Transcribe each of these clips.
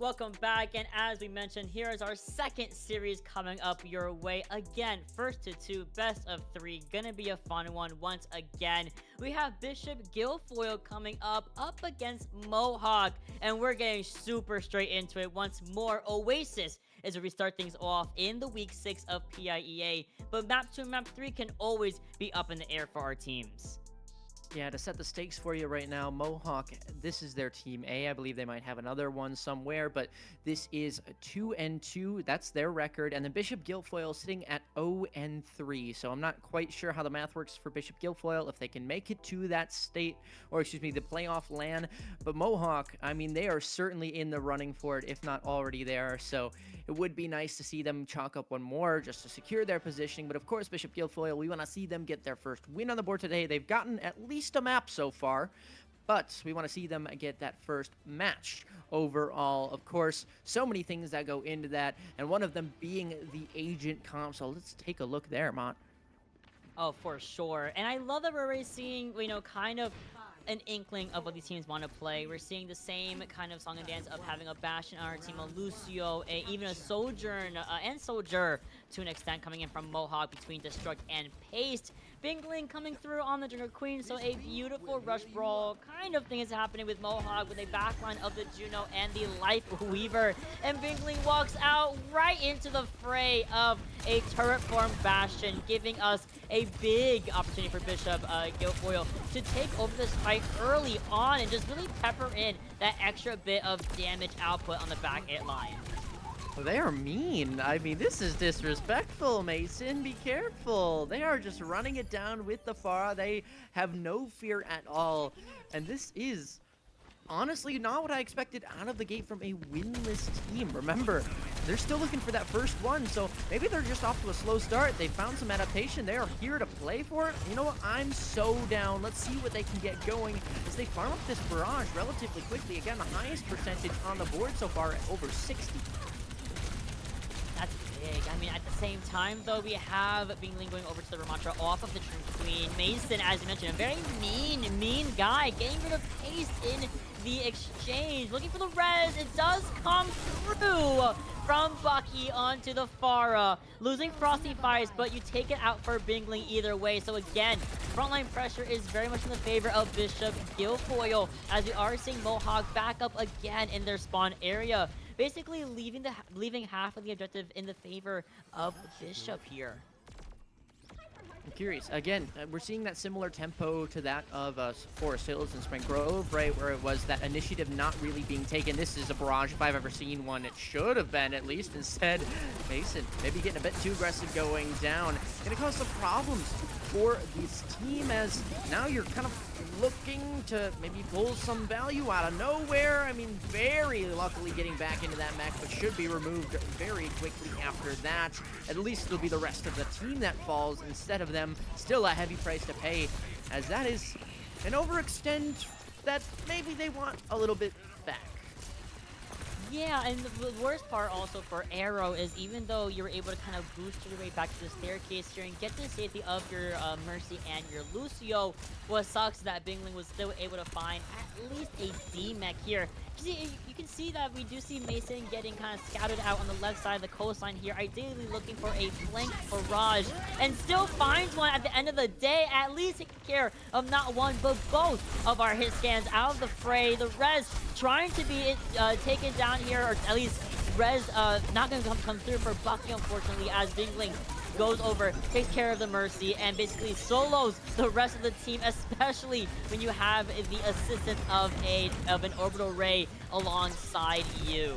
welcome back. And as we mentioned, here is our second series coming up your way. Again, first to two, best of three. Gonna be a fun one once again. We have Bishop Guilfoyle coming up against Mohawk. And we're getting super straight into it once more. Oasis is where we start things off in the week 6 of PIEA. But map 2 and map 3 can always be up in the air for our teams. Yeah, to set the stakes for you right now, Mohawk, this is their team A. I believe they might have another one somewhere, but this is 2-2. That's their record. And then Bishop Guilfoyle sitting at 0-3. So I'm not quite sure how the math works for Bishop Guilfoyle, if they can make it to that state, or excuse me, the playoff LAN. But Mohawk, I mean, they are certainly in the running for it, if not already there. So it would be nice to see them chalk up one more just to secure their positioning. But of course, Bishop Guilfoyle, we want to see them get their first win on the board today. They've gotten at least a map so far, but we want to see them get that first match overall. Of course, so many things that go into that, and one of them being the agent comp. So let's take a look there, Mont. Oh, for sure. And I love that we're already seeing, kind of an inkling of what these teams want to play. We're seeing the same kind of song and dance of having a Bastion on our team, a Lucio, even a Sojourn, and Soldier to an extent coming in from Mohawk between Destruct and Paste. Bingling coming through on the Jungle Queen, so a beautiful rush brawl kind of thing is happening with Mohawk with a backline of the Juno and the Life Weaver. And Bingling walks out right into the fray of a turret form Bastion, giving us a big opportunity for Bishop Guilfoyle to take over this fight early on and just really pepper in that extra bit of damage output on the back end line. They are mean. I mean, this is disrespectful, Mason. Be careful. They are just running it down with the Pharah. They have no fear at all. And this is honestly not what I expected out of the gate from a winless team. Remember, they're still looking for that first one, so maybe they're just off to a slow start. They found some adaptation. They are here to play for it. You know what? I'm so down. Let's see what they can get going as they farm up this barrage relatively quickly. Again, the highest percentage on the board so far at over 60. That's big. I mean, at the same time, though, we have Bingling going over to the Ramantra off of the True Queen. Mason, as you mentioned, a very mean guy, getting rid of Paste in the exchange. Looking for the res. It does come through from Bucky onto the Pharah. Losing Frosty Fires, but you take it out for Bingling either way. So again, frontline pressure is very much in the favor of Bishop Guilfoyle, as we are seeing Mohawk back up again in their spawn area, basically leaving half of the objective in the favor of Bishop here. I'm curious. Again, we're seeing that similar tempo to that of Forest Hills and Spring Grove, right, where it was that initiative not really being taken. This is a barrage if I've ever seen one. It should have been, at least. Instead, Mason maybe getting a bit too aggressive going down. Going to cause some problems for this team, as now you're kind of looking to maybe pull some value out of nowhere. I mean, very luckily getting back into that mech, but should be removed very quickly after that. At least it'll be the rest of the team that falls instead of them. Still a heavy price to pay, as that is an overextend that maybe they want a little bit back. Yeah, and the worst part also for Arrow is even though you're able to kind of boost your way back to the staircase here and get to the safety of your Mercy and your Lucio, what sucks is that Bingling was still able to find at least a D-mech here. You can see that we do see Mason getting kind of scouted out on the left side of the coastline here, ideally looking for a flank barrage, and still finds one at the end of the day, at least taking care of not one but both of our hit scans out of the fray. The res trying to be taken down here, or at least res not going to come through for Bucky, unfortunately, as Bingling goes over, takes care of the Mercy, and basically solos the rest of the team, especially when you have the assistance of an orbital ray alongside you.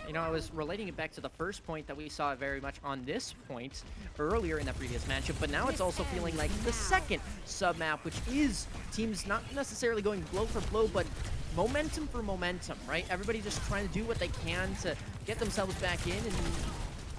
You know, I was relating it back to the first point that we saw very much on this point earlier in that previous matchup, but now it's also feeling like the second sub-map, which is teams not necessarily going blow for blow, but momentum for momentum, right? Everybody just trying to do what they can to get themselves back in, and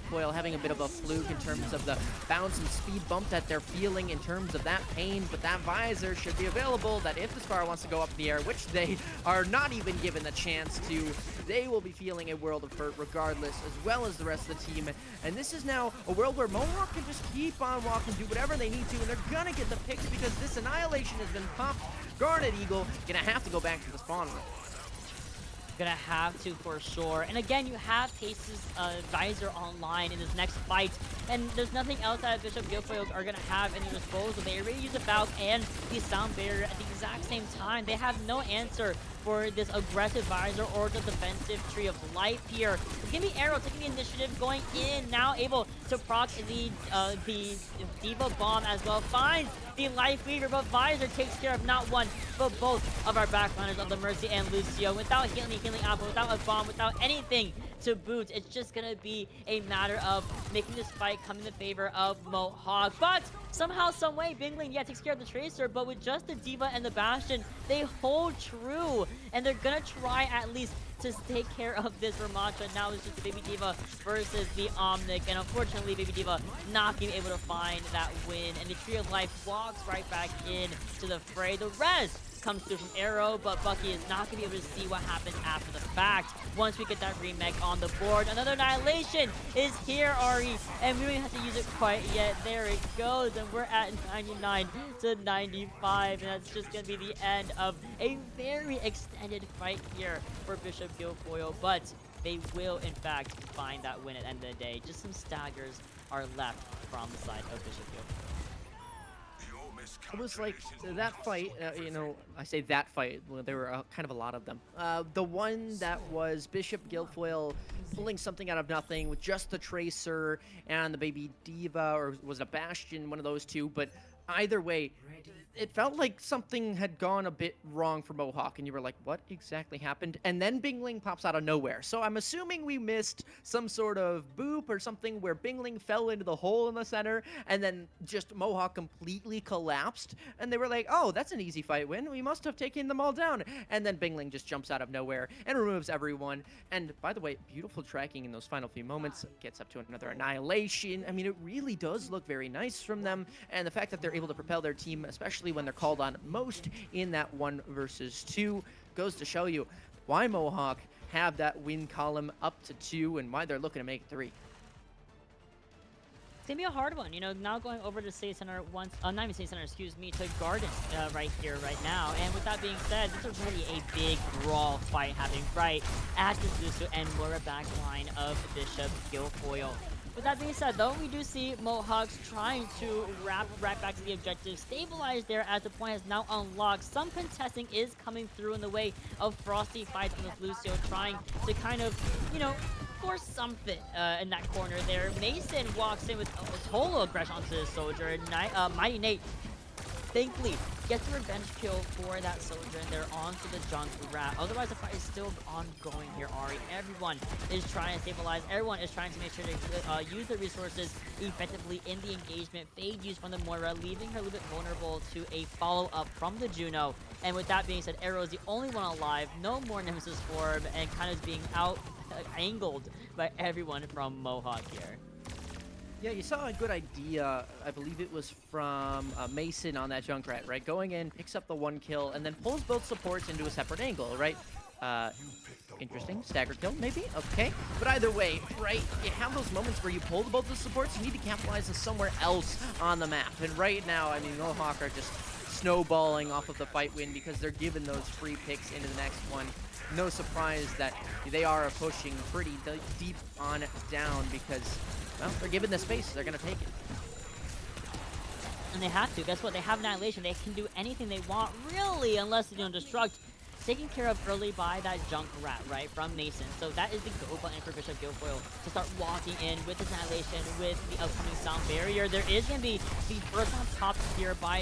Foil having a bit of a fluke in terms of the bounce and speed bump that they're feeling in terms of that pain, but that visor should be available, that if the Spar wants to go up in the air, which they are not even given the chance to, they will be feeling a world of hurt regardless, as well as the rest of the team. And this is now a world where Mohawk can just keep on walking, do whatever they need to, and they're gonna get the picks because this Annihilation has been popped. Garnet Eagle gonna have to go back to the spawn room. Gonna have to for sure. And again, you have Pace's visor online in this next fight, and there's nothing else that Bishop Guilfoyle are gonna have in their disposal. They already use the Valk and the Sound Barrier at the exact same time. They have no answer for this aggressive visor or the defensive Tree of Life here. It's gonna be Arrow taking the initiative, going in, now able to proc the Diva Bomb as well. Finds the Life Weaver, but Visor takes care of not one, but both of our backliners of the Mercy and Lucio. Without healing Apple, without a bomb, without anything to boot, it's just gonna be a matter of making this fight come in the favor of Mohawk. But somehow, someway, Bingling, yeah, takes care of the Tracer, but with just the Diva and the Bastion, they hold true, and they're gonna try at least to take care of this Ramattra. Now it's just the Baby Diva versus the Omnic, and unfortunately, Baby Diva not being able to find that win, and the Tree of Life walks right back in to the fray. The res comes through from Arrow, but Bucky is not going to be able to see what happens after the fact. Once we get that remake on the board, another Annihilation is here, Ari, and we don't even have to use it quite yet. There it goes, and we're at 99 to 95, and that's just going to be the end of a very extended fight here for Bishop Guilfoyle, but they will, in fact, find that win at the end of the day. Just some staggers are left from the side of Bishop Guilfoyle. It was like that fight, you know, I say that fight, well, there were kind of a lot of them. The one that was Bishop Guilfoyle pulling something out of nothing with just the Tracer and the Baby Diva, or was it a Bastion, one of those two, but either way, it felt like something had gone a bit wrong for Mohawk, and you were like, what exactly happened? And then Bingling pops out of nowhere. So I'm assuming we missed some sort of boop or something where Bingling fell into the hole in the center, and then just Mohawk completely collapsed. And they were like, oh, that's an easy fight win. We must have taken them all down. And then Bingling just jumps out of nowhere and removes everyone. And by the way, beautiful tracking in those final few moments. Gets up to another Annihilation. I mean, it really does look very nice from them. And the fact that they're able to propel their team, especially when they're called on most in that 1 versus 2, goes to show you why Mohawk have that win column up to 2 and why they're looking to make 3. It's gonna be a hard one, you know, now going over to State Center once, not even State Center, excuse me, to Garden right here, right now. And with that being said, this is really a big brawl fight happening right at this Lucio and Moira backline of Bishop Guilfoyle. With that being said, though, we do see Mohawks trying to wrap right back to the objective, stabilize there as the point has now unlocked. Some contesting is coming through in the way of Frosty fights on this Lucio, trying to kind of, you know, force something in that corner there. Mason walks in with a total aggression onto the soldier. Mighty Nate thankfully gets the revenge kill for that soldier, and they're onto the junk rat. Otherwise, the fight is still ongoing here, Ari. Everyone is trying to stabilize. Everyone is trying to make sure to use the resources effectively in the engagement. Fade use from the Moira, leaving her a little bit vulnerable to a follow-up from the Juno. And with that being said, Arrow is the only one alive. No more Nemesis Orb, and kind of being out-angled by everyone from Mohawk here. Yeah, you saw a good idea, I believe it was from Mason on that Junkrat, right? Going in, picks up the 1 kill, and then pulls both supports into a separate angle, right? Interesting. Stagger kill, maybe? Okay. But either way, right, you have those moments where you pull both the supports, you need to capitalize on somewhere else on the map. And right now, I mean, Mohawk are just snowballing off of the fight win because they're given those free picks into the next one. No surprise that they are pushing pretty deep on down because, well, they're given the space. They're going to take it. And they have to. Guess what? They have Annihilation. They can do anything they want, really, unless they don't destruct. Taken care of early by that junk rat, right, from Mason. So that is the go button for Bishop Guilfoyle to start walking in with his Annihilation, with the upcoming Sound Barrier. There is going to be the first one top here by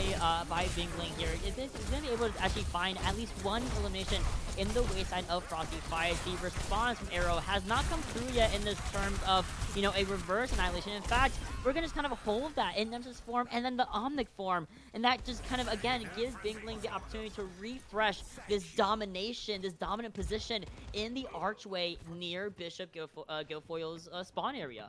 Bingling here. He's going to be able to actually find at least one elimination in the wayside of Frosty Fires. The response from Arrow has not come through yet in this terms of, you know, a reverse Annihilation. In fact, we're going to just kind of hold that in Nemesis form and then the Omnic form. And that just kind of, again, gives Bingling the opportunity to refresh this domination, this dominant position in the archway near Bishop Guilfoyle's spawn area.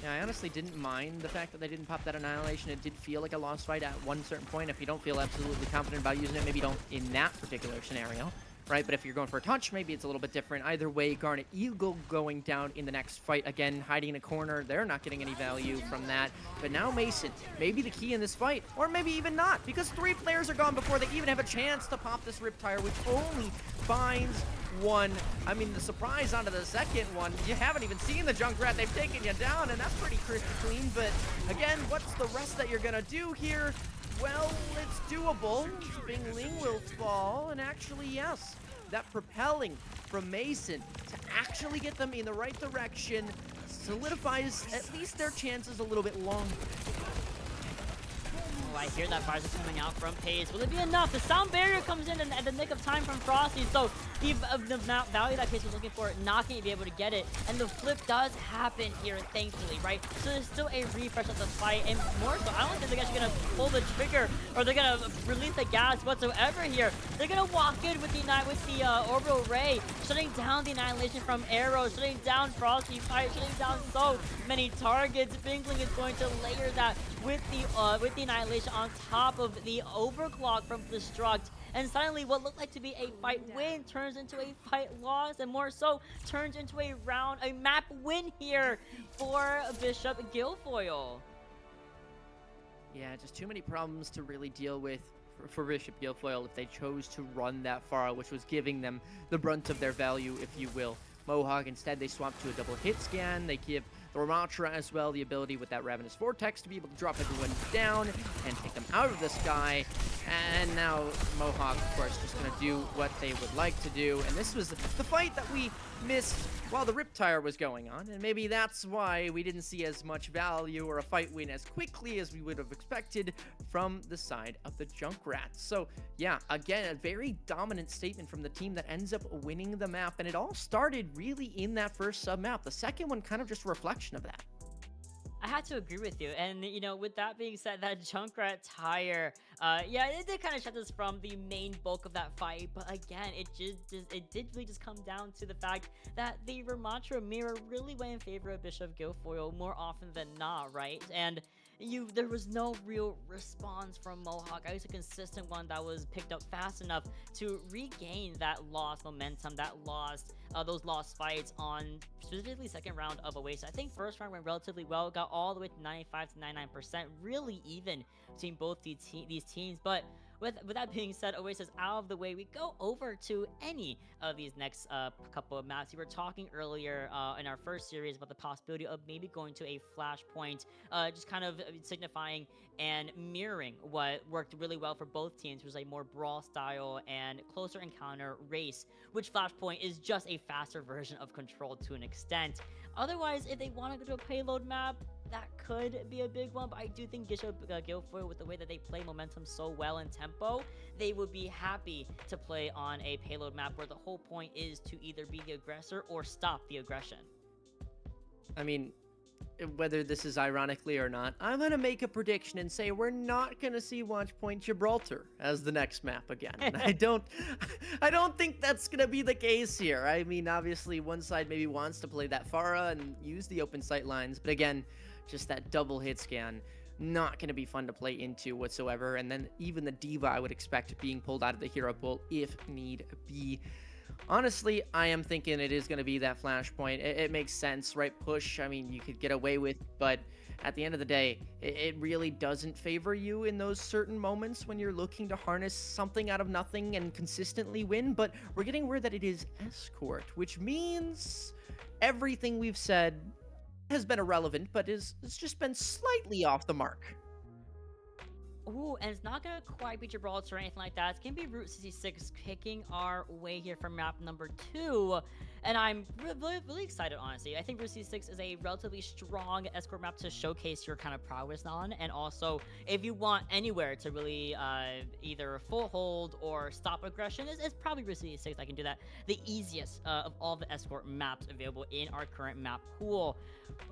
Yeah, I honestly didn't mind the fact that they didn't pop that Annihilation. It did feel like a lost fight at one certain point. If you don't feel absolutely confident about using it, maybe don't in that particular scenario, right? But if you're going for a touch, maybe it's a little bit different. Either way, Garnet Eagle going down in the next fight. Again, hiding in a corner. They're not getting any value from that. But now Mason, maybe the key in this fight, or maybe even not, because 3 players are gone before they even have a chance to pop this Riptire, which only finds one. I mean, the surprise onto the second one, you haven't even seen the Junkrat. They've taken you down, and that's pretty crispy clean. But again, what's the rest that you're going to do here? Well, it's doable. Bing Ling will fall, and actually, yes, that propelling from Mason to actually get them in the right direction solidifies at least their chances a little bit longer. Oh, I hear that fires are coming out from Pace. Will it be enough? The sound barrier comes in at the nick of time from Frosty, so the value that Pace was looking for, not going to be able to get it. And the flip does happen here, thankfully, right? So there's still a refresh of the fight, and more so, I don't think they're actually going to pull the trigger, or they're going to release the gas whatsoever here. They're going to walk in with the Orbital Ray, shutting down the Annihilation from Arrow, shutting down Frosty Fire, shutting down so many targets. Bingling is going to layer that with the Annihilation on top of the overclock from Destruct, and suddenly what looked like to be a fight win turns into a fight loss, and more so turns into a map win here for Bishop Guilfoyle. Yeah, just too many problems to really deal with for Bishop Guilfoyle if they chose to run that far, which was giving them the brunt of their value, if you will. Mohawk, instead, they swap to a double hit scan. They give the Ramatra as well the ability with that Ravenous Vortex to be able to drop everyone down and take them out of the sky. And now Mohawk, of course, just going to do what they would like to do. And this was the fight that we missed while the Riptire was going on. And maybe that's why we didn't see as much value or a fight win as quickly as we would have expected from the side of the Junkrats. So yeah, again, a very dominant statement from the team that ends up winning the map. And it all started really in that first sub map. The second one kind of just a reflection of that. I had to agree with you, and with that being said, that Junkrat tire, yeah, it did kind of shut us from the main bulk of that fight. But again, it did really just come down to the fact that the Ramatra mirror really went in favor of Bishop Guilfoyle more often than not, right? And there was no real response from Mohawk. I was a consistent one that was picked up fast enough to regain that lost momentum, those lost fights on specifically second round of Oasis. I think first round went relatively well, got all the way to 95 to 99%, really even between both these teams. But with that being said, Oasis out of the way, we go over to any of these next couple of maps. We were talking earlier in our first series about the possibility of maybe going to a flashpoint, just kind of signifying and mirroring what worked really well for both teams, which was a more brawl style and closer encounter race, which flashpoint is just a faster version of Control to an extent. Otherwise, if they want to go to a payload map, that could be a big one, but I do think Bishop Guilfoyle, with the way that they play momentum so well in tempo, they would be happy to play on a payload map where the whole point is to either be the aggressor or stop the aggression. I mean, whether this is ironically or not, I'm going to make a prediction and say we're not going to see Watchpoint Gibraltar as the next map again. And I don't think that's going to be the case here. I mean, obviously one side maybe wants to play that Pharah and use the open sight lines, but again, just that double hit scan, not going to be fun to play into whatsoever. And then even the Diva I would expect being pulled out of the hero pool if need be. Honestly, I am thinking it is going to be that flashpoint. It makes sense, right? Push, I mean, you could get away with, but at the end of the day, it really doesn't favor you in those certain moments when you're looking to harness something out of nothing and consistently win. But we're getting word that it is escort, which means everything we've said has been irrelevant, but it's just been slightly off the mark. Ooh, and it's not gonna quite be Gibraltar or anything like that. It's gonna be Route 66 kicking our way here for map number 2. And I'm really excited, honestly. I think Route 66 is a relatively strong escort map to showcase your kind of prowess on. And also, if you want anywhere to really either full hold or stop aggression, it's probably Route 66. I can do that. The easiest of all the escort maps available in our current map pool.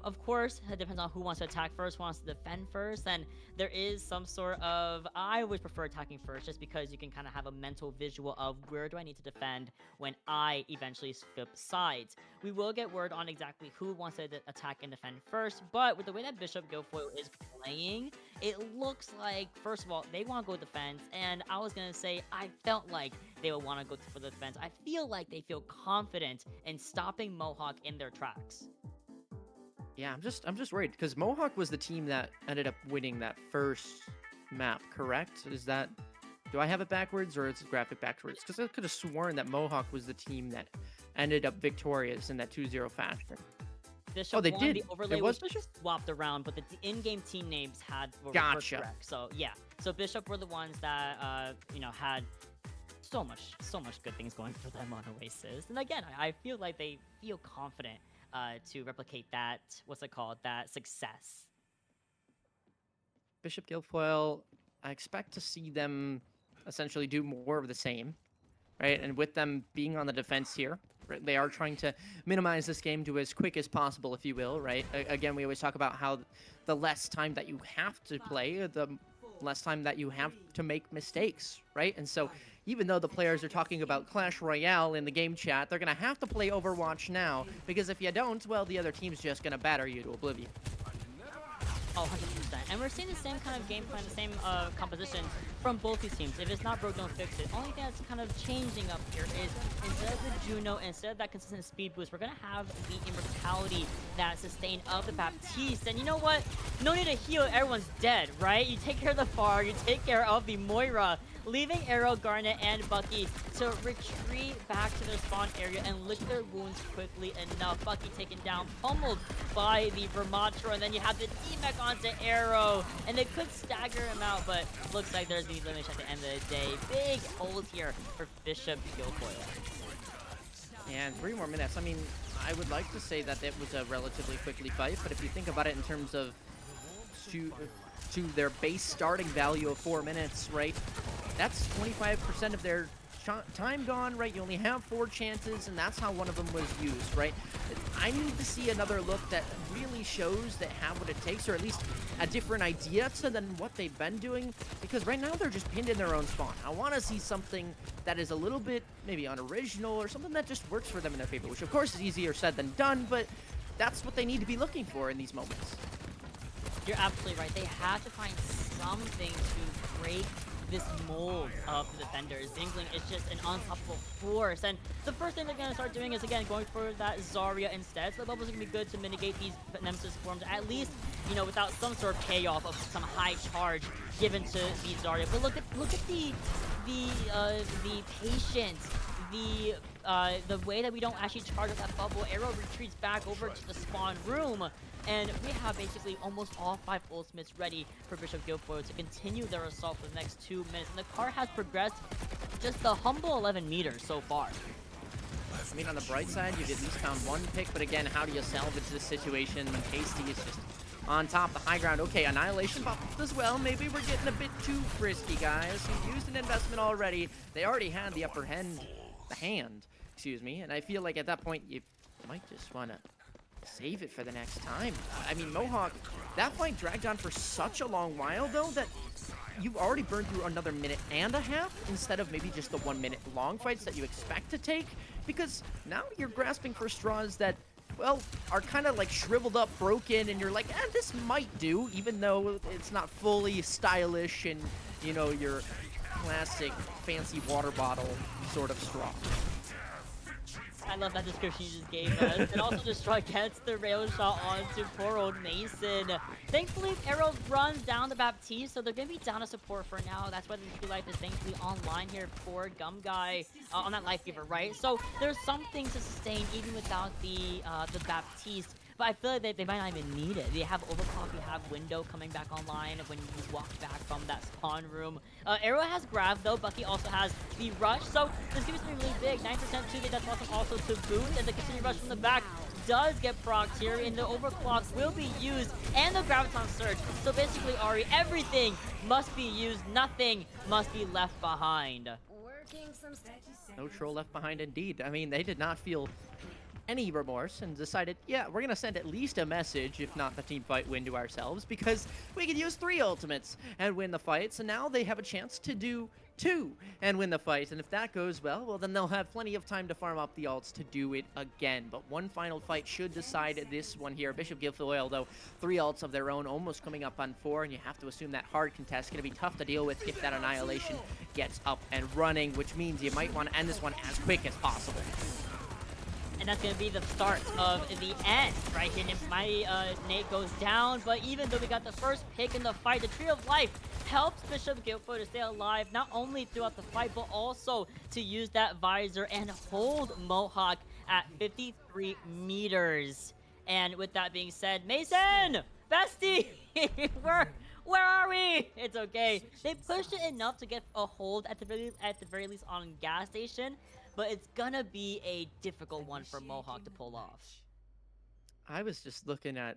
Of course, it depends on who wants to attack first, who wants to defend first, and there is some sort of, I always prefer attacking first just because you can kind of have a mental visual of where do I need to defend when I eventually flip sides. We will get word on exactly who wants to attack and defend first, but with the way that Bishop Guilfoyle is playing, it looks like, first of all, they want to go defense, and I was going to say I felt like they would want to go for the defense. I feel like they feel confident in stopping Mohawk in their tracks. Yeah, I'm just worried because Mohawk was the team that ended up winning that first map, correct? Is that Do I have it backwards or is it graphic backwards? Because I could have sworn that Mohawk was the team that ended up victorious in that 2-0 fashion. Oh, Bishop they won. The did. overlay It was was Bishop? swapped around, but the in-game team names were Gotcha. correct. So yeah, so Bishop were the ones that had so much good things going for them on Oasis. And again, I feel like they feel confident to replicate that. What's it called? That success. Bishop Guilfoyle, I expect to see them essentially do more of the same, right? And with them being on the defense here, right, they are trying to minimize this game to as quick as possible, if you will, right? Again, we always talk about how the less time that you have to play, the less time that you have to make mistakes, right? And so even though the players are talking about Clash Royale in the game chat, they're going to have to play Overwatch now, because if you don't, well, the other team's just going to batter you to oblivion. Oh, 100%. And we're seeing the same kind of game plan, the same composition from both these teams. If it's not broke, don't fix it. Only thing that's kind of changing up here is instead of the Juno, instead of that consistent speed boost, we're going to have the immortality, that sustain of the Baptiste. And you know what? No need to heal. Everyone's dead, right? You take care of the Far, you take care of the Moira, leaving Arrow, Garnet, and Bucky to retreat back to their spawn area and lick their wounds quickly enough. Bucky taken down, pummeled by the Vermatro, and then you have the D-Mech onto Arrow, and they could stagger him out, but looks like there's the elimination at the end of the day. Big hold here for Bishop Guilfoyle. And 3 more minutes. I mean, I would like to say that it was a relatively quickly fight, but if you think about it in terms of to their base starting value of 4 minutes, right? That's 25% of their time gone, right? You only have 4 chances, and that's how one of them was used, right? I need to see another look that really shows they have what it takes, or at least a different idea than what they've been doing, because right now they're just pinned in their own spawn. I want to see something that is a little bit maybe unoriginal, or something that just works for them in their favor, which of course is easier said than done, but that's what they need to be looking for in these moments. You're absolutely right. They have to find something to break this mold of the defenders. Zingling is just an unstoppable force, and the first thing they're going to start doing is, again, going for that Zarya instead. So the bubbles are going to be good to mitigate these Nemesis forms, at least, you know, without some sort of payoff of some high charge given to the Zarya. But look at the patience, the way that we don't actually charge up that bubble. Arrow retreats back over to the spawn room, and we have basically almost all 5 ultimates ready for Bishop Guilfoyle to continue their assault for the next 2 minutes. And the car has progressed just the humble 11 meters so far. I mean, on the bright side, you've at least found 1 pick, but again, how do you salvage this situation when Tasty is just on top, the high ground? Okay, Annihilation buffed as well. Maybe we're getting a bit too frisky, guys. You've used an investment already. They already had the upper hand, excuse me, and I feel like at that point, you might just want to save it for the next time. I mean, Mohawk, that fight dragged on for such a long while, though, that you've already burned through another 1.5 minutes instead of maybe just the 1 minute long fights that you expect to take, because now you're grasping for straws that, well, are kind of like shriveled up, broken, and you're like, this might do, even though it's not fully stylish and, you know, your classic fancy water bottle sort of straw. I love that description you just gave us. And also Destroy gets the rail shot onto poor old Mason. Thankfully, Arrow runs down the Baptiste, so they're going to be down to support for now. That's why the True Life is thankfully online here for Gum Guy on that Life Giver, right? So there's something to sustain even without the Baptiste. But I feel like they might not even need it. They have Overclock, you have Window coming back online when you walk back from that spawn room. Arrow has Grab, though. Bucky also has the Rush. So this gives me really big. 9% to the Death Blossom also to boot. And the continued Rush from the back does get procced here. And the Overclock will be used. And the Graviton Surge. So basically, Ari, everything must be used. Nothing must be left behind. No troll left behind indeed. I mean, they did not feel any remorse and decided, yeah, we're gonna send at least a message, if not the team fight win, to ourselves, because we could use 3 ultimates and win the fight. So now they have a chance to do 2 and win the fight, and if that goes well, then they'll have plenty of time to farm up the ults to do it again. But one final fight should decide this one here. Bishop Guilfoyle, though, 3 ults of their own, almost coming up on 4, and you have to assume that hard contest is gonna be tough to deal with if that Annihilation gets up and running, which means you might want to end this one as quick as possible. And that's going to be the start of the end right here. My Nate goes down, but even though we got the first pick in the fight, the Tree of Life helps Bishop Guilfoyle to stay alive, not only throughout the fight, but also to use that visor and hold Mohawk at 53 meters. And with that being said, Mason, bestie, we're where are we? It's okay. They pushed it enough to get a hold at the very least on gas station, but it's gonna be a difficult one for Mohawk to pull off. I was just looking at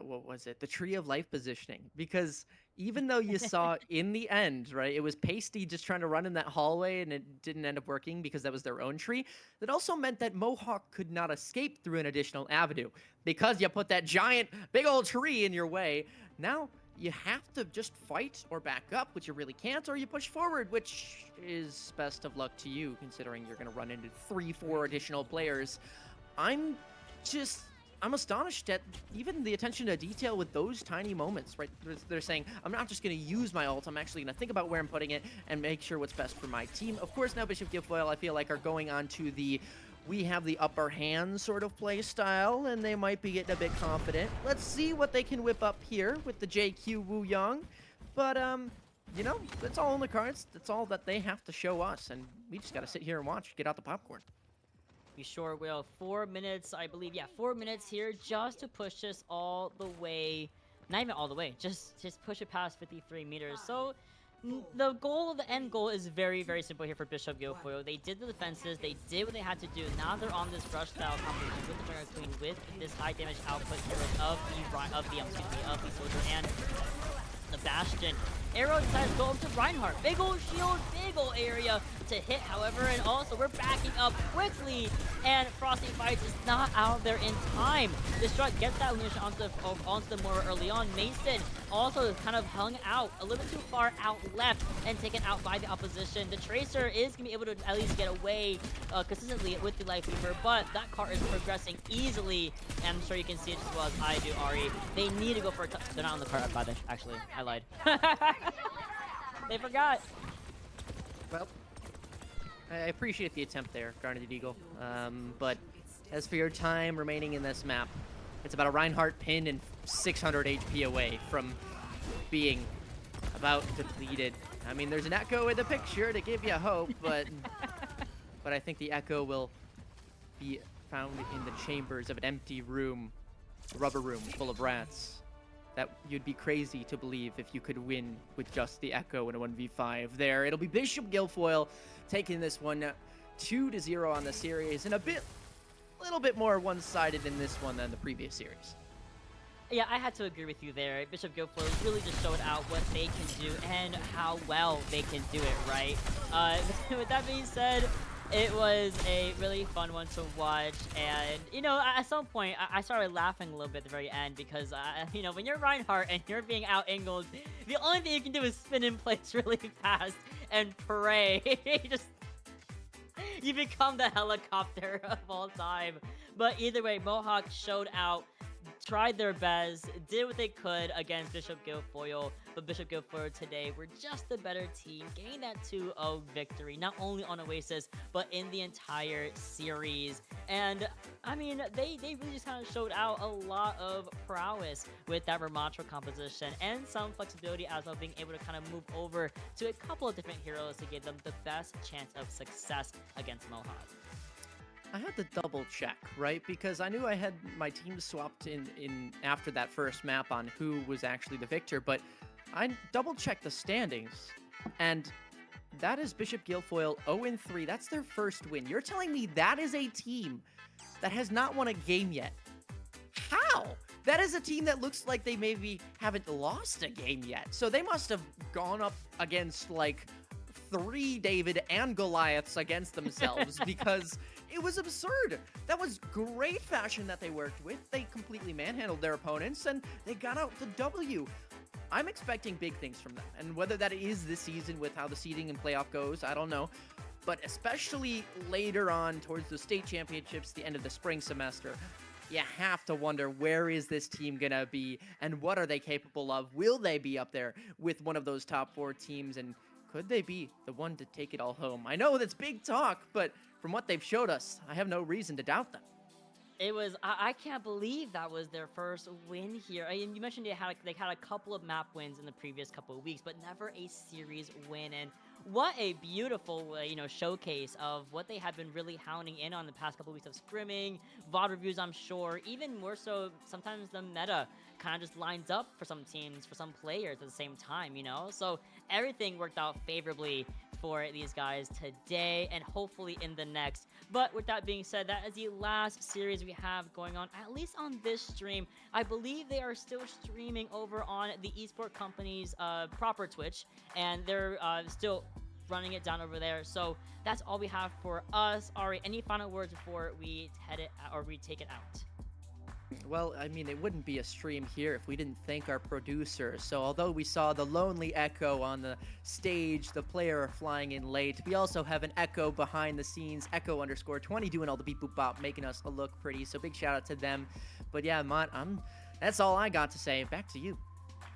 what was it? The Tree of Life positioning. Because even though you saw in the end, right, it was Pasty just trying to run in that hallway and it didn't end up working because that was their own tree. That also meant that Mohawk could not escape through an additional avenue because you put that giant, big old tree in your way. Now you have to just fight or back up, which you really can't, or you push forward, which is best of luck to you considering you're going to run into 3-4 additional players. I'm just I'm astonished at even the attention to detail with those tiny moments, right? They're saying, I'm not just going to use my ult, I'm actually going to think about where I'm putting it and make sure what's best for my team. Of course, now Bishop Guilfoyle, I feel like, are going on to the we have the upper hand sort of play style, and they might be getting a bit confident. Let's see what they can whip up here with the JQ Wu Young. But, you know, that's all in the cards. That's all that they have to show us, and we just got to sit here and watch, get out the popcorn. We sure will. 4 minutes, I believe. Yeah, 4 minutes here just to push this all the way. Not even all the way. Just push it past 53 meters. So the goal, the end goal is very, very simple here for Bishop Guilfoyle. They did the defenses. They did what they had to do. Now they're on this rush style competition with the Mega Queen, with this high damage output heroes of the Soldier and the Bastion. Arrow decides to go up to Reinhardt. Big ol' shield, big ol' area to hit, however, and also we're backing up quickly, and Frosty Fights is not out there in time. Destruct gets that illumination onto the Mora early on. Mason also kind of hung out a little bit too far out left and taken out by the opposition. The Tracer is going to be able to at least get away consistently with the Life Weaver, but that car is progressing easily, and I'm sure you can see it as well as I do, Ari. They need to go for a they're not on the cart, by the actually, I lied. They forgot. Well, I appreciate the attempt there, Garneted Eagle. But as for your time remaining in this map, it's about a Reinhardt pin and 600 HP away from being about depleted. I mean, there's an Echo in the picture to give you hope, but but I think the Echo will be found in the chambers of an empty room, a rubber room full of rats. That you'd be crazy to believe if you could win with just the Echo in a 1v5 there. It'll be Bishop Guilfoyle taking this one 2-0 on the series, and a little bit more one-sided in this one than the previous series. Yeah, I had to agree with you there. Bishop Guilfoyle really just showed out what they can do and how well they can do it, right? With that being said, it was a really fun one to watch, and, you know, at some point, I started laughing a little bit at the very end because, you know, when you're Reinhardt and you're being out-angled, the only thing you can do is spin in place really fast and pray. You become the helicopter of all time. But either way, Mohawk showed out, tried their best, did what they could against Bishop Guilfoyle, but Bishop Guilfoyle today were just the better team, getting that 2-0 victory, not only on Oasis, but in the entire series. And, I mean, they really just kind of showed out a lot of prowess with that Ramattra composition, and some flexibility as well, being able to kind of move over to a couple of different heroes to give them the best chance of success against Mohawk. I had to double check, right? Because I knew I had my team swapped in after that first map on who was actually the victor, but I double checked the standings, and that is Bishop Guilfoyle 0-3. That's their first win. You're telling me that is a team that has not won a game yet? How? That is a team that looks like they maybe haven't lost a game yet. So they must have gone up against like 3 David and Goliaths against themselves because it was absurd. That was great fashion that they worked with. They completely manhandled their opponents and they got out the W. I'm expecting big things from them, and whether that is this season with how the seeding and playoff goes, I don't know. But especially later on towards the state championships, the end of the spring semester, you have to wonder, where is this team gonna be and what are they capable of? Will they be up there with one of those top 4 teams, and could they be the one to take it all home? I know that's big talk, but from what they've showed us, I have no reason to doubt them. It was I can't believe that was their first win here. I mean, you mentioned they had a couple of map wins in the previous couple of weeks, but never a series win. And what a beautiful showcase of what they have been really hounding in on the past couple of weeks of scrimming, VOD reviews. I'm sure even more so sometimes the meta kind of just lines up for some teams, for some players at the same time. So everything worked out favorably for these guys today and hopefully in the next. But with that being said, that is the last series we have going on, at least on this stream. I believe they are still streaming over on the esport company's proper Twitch, and they're still running it down over there. So that's all we have for us. Ari, any final words before we head it or we take it out? Well, I mean, it wouldn't be a stream here if we didn't thank our producers. So, although we saw the lonely Echo on the stage, the player flying in late, we also have an Echo behind the scenes, Echo_20, doing all the beep boop bop, making us look pretty. So, big shout out to them. But yeah, Mott, that's all I got to say. Back to you.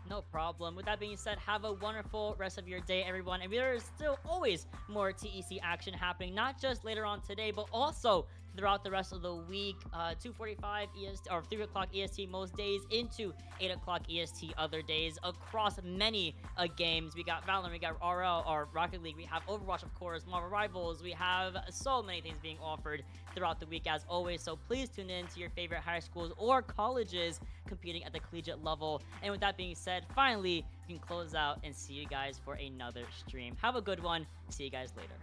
No problem. With that being said, have a wonderful rest of your day, everyone. And there is still always more TEC action happening, not just later on today, but also throughout the rest of the week. 2:45 EST or 3 o'clock EST most days into 8 o'clock EST other days across many games. We got Valorant, we got RL or Rocket League, we have Overwatch, of course, Marvel Rivals. We have so many things being offered throughout the week as always. So please tune in to your favorite high schools or colleges competing at the collegiate level. And with that being said, finally, we can close out and see you guys for another stream. Have a good one. See you guys later.